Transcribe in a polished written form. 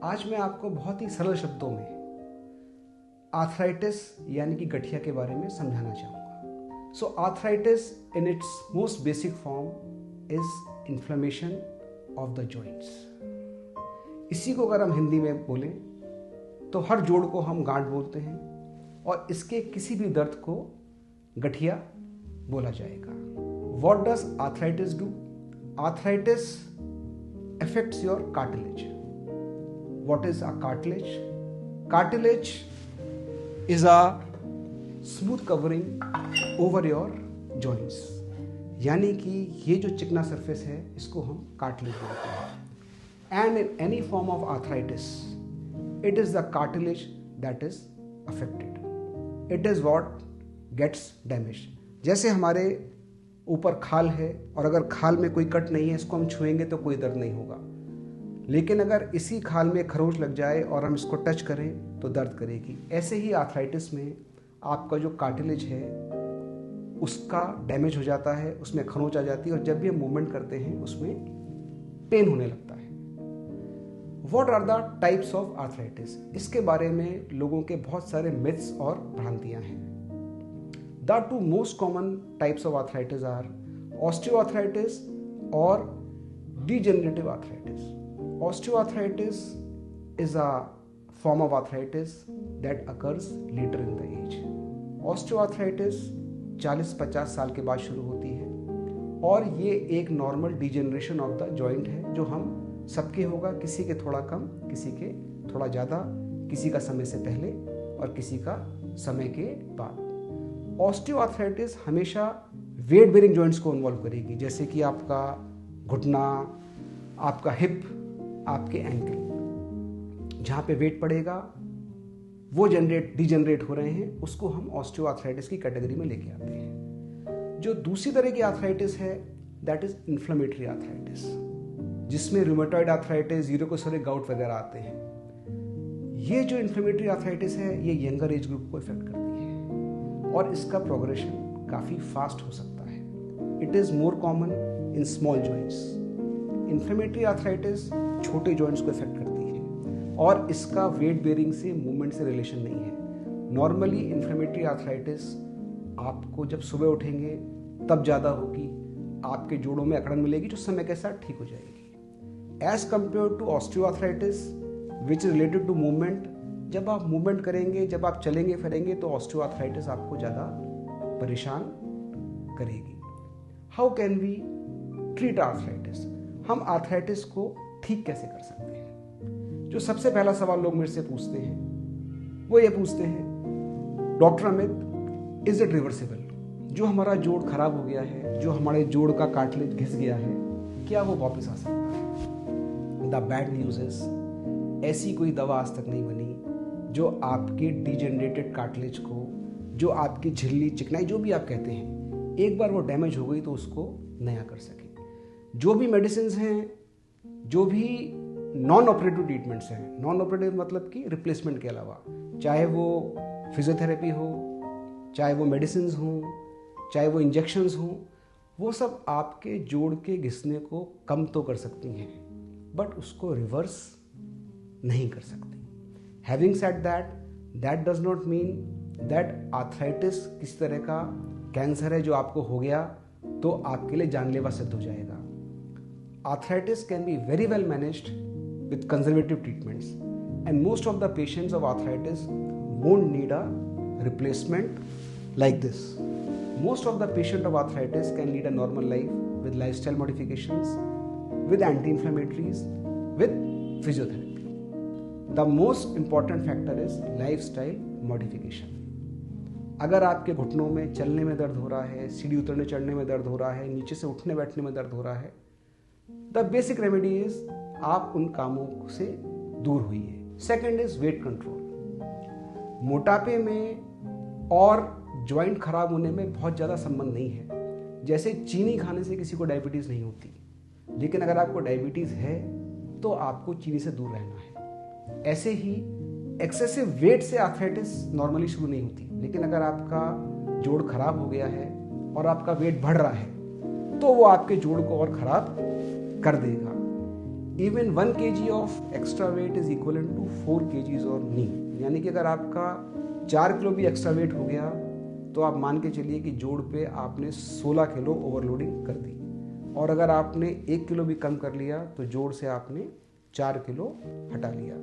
आज मैं आपको बहुत ही सरल शब्दों में आर्थराइटिस यानी कि गठिया के बारे में समझाना चाहूँगा। So arthritis in its most basic form is inflammation of the joints. इसी को अगर हम हिंदी में बोलें तो हर जोड़ को हम गांठ बोलते हैं और इसके किसी भी दर्द को गठिया बोला जाएगा। What does arthritis do? Arthritis affects your cartilage. What is a cartilage? Cartilage is a smooth covering over your joints. यानी कि ये जो चिकना सरफेस है इसको हम cartilage बोलते हैं। And in any form of arthritis, it is the cartilage that is affected. It is what gets damaged. जैसे हमारे ऊपर खाल है और अगर खाल में कोई कट नहीं है, इसको हम छुएंगे तो कोई दर्द नहीं होगा, लेकिन अगर इसी खाल में खरोंच लग जाए और हम इसको टच करें तो दर्द करेगी। ऐसे ही आर्थराइटिस में आपका जो कार्टिलेज है उसका डैमेज हो जाता है, उसमें खरोंच आ जाती है और जब भी हम मूवमेंट करते हैं उसमें पेन होने लगता है। What are the types of arthritis? इसके बारे में लोगों के बहुत सारे मिथ्स और भ्रांतियां हैं। The two most common types of arthritis are osteoarthritis or degenerative arthritis. Osteoarthritis is a form of arthritis that occurs later in the age. Osteoarthritis 40-50 साल के बाद शुरू होती है और ये एक normal degeneration of the joint है जो हम सबके होगा, किसी के थोड़ा कम, किसी के थोड़ा ज़्यादा, किसी का समय से पहले और किसी का समय के बाद। ऑस्टियोआर्थराइटिस हमेशा वेट बेरिंग जॉइंट्स को इन्वॉल्व करेगी, जैसे कि आपका घुटना, आपका हिप, आपके एंकल। जहाँ पे वेट पड़ेगा वो डिजेनरेट हो रहे हैं, उसको हम ऑस्टियोआर्थराइटिस की कैटेगरी में लेके आते हैं। जो दूसरी तरह की आर्थराइटिस है दैट इज इन्फ्लेमेटरी आर्थराइटिस, जिसमें रूमेटॉइड आर्थराइटिस, यूरोकोसोरिक गाउट वगैरह आते हैं। ये जो इन्फ्लेमेटरी आर्थराइटिस है ये यंगर एज ग्रुप को इफेक्ट करती है और इसका प्रोग्रेशन काफ़ी फास्ट हो सकता है। It is more common in small joints. Inflammatory arthritis छोटे जॉइंट्स को इफेक्ट करती है और इसका वेट बेरिंग से, मूवमेंट से रिलेशन नहीं है। नॉर्मली इन्फ्लेमेटरी आर्थराइटिस आपको जब सुबह उठेंगे तब ज़्यादा होगी, आपके जोड़ों में अकड़न मिलेगी जो समय के साथ ठीक हो जाएगी। As compare to osteoarthritis which is related to movement, जब आप मूवमेंट करेंगे, जब आप चलेंगे फिरेंगे तो ऑस्टियोआर्थराइटिस आपको ज़्यादा परेशान करेगी। How can we treat arthritis? हम आर्थराइटिस को ठीक कैसे कर सकते हैं? जो सबसे पहला सवाल लोग मेरे से पूछते हैं वो ये पूछते हैं, doctor Amit, is it reversible? जो हमारा जोड़ खराब हो गया है, जो हमारे जोड़ का कार्टिलेज घिस गया है, क्या वो वापस आ सकता है? द बैड न्यूज इज ऐसी कोई दवा आज तक नहीं बनी जो आपके डिजेनरेटेड कार्टिलेज को, जो आपकी झिल्ली, चिकनाई, जो भी आप कहते हैं, एक बार वो डैमेज हो गई तो उसको नया कर सके। जो भी मेडिसिन हैं, जो भी नॉन ऑपरेटिव ट्रीटमेंट्स हैं, नॉन ऑपरेटिव मतलब कि रिप्लेसमेंट के अलावा, चाहे वो फिजियोथेरेपी हो, चाहे वो मेडिसिन हों, चाहे वो इंजेक्शंस हों, वो सब आपके जोड़ के घिसने को कम तो कर सकती हैं बट उसको रिवर्स नहीं कर सकती। Having said that, that does not mean that arthritis किसी तरह का कैंसर है जो आपको हो गया तो आपके लिए जानलेवा सिद्ध हो जाएगा। Arthritis can be very well managed with conservative treatments and most of the patients of arthritis won't need a replacement like this. Most of the patients of arthritis can lead a normal life with lifestyle modifications, with anti-inflammatories, with physiotherapy. The most important factor is lifestyle modification. अगर आपके घुटनों में चलने में दर्द हो रहा है, सीढ़ी उतरने चढ़ने में दर्द हो रहा है, नीचे से उठने बैठने में दर्द हो रहा है, द बेसिक रेमेडी इज आप उन कामों से दूर होइए। Second is weight control. मोटापे में और ज्वाइंट खराब होने में बहुत ज़्यादा संबंध नहीं है। जैसे चीनी खाने से किसी को डायबिटीज़ नहीं होती, लेकिन अगर आपको डायबिटीज़ है तो आपको चीनी से दूर रहना है। ऐसे ही एक्सेसिव वेट से आर्थराइटिस नॉर्मली शुरू नहीं होती, लेकिन अगर आपका जोड़ खराब हो गया है और आपका वेट बढ़ रहा है तो वो आपके जोड़ को और खराब कर देगा। Even 1 kg of extra weight is equivalent to 4 kgs और नी। यानी कि अगर आपका 4 किलो भी एक्स्ट्रा वेट हो गया तो आप मान के चलिए कि जोड़ पे आपने 16 किलो ओवरलोडिंग कर दी, और अगर आपने 1 किलो भी कम कर लिया तो जोड़ से आपने 4 किलो हटा लिया।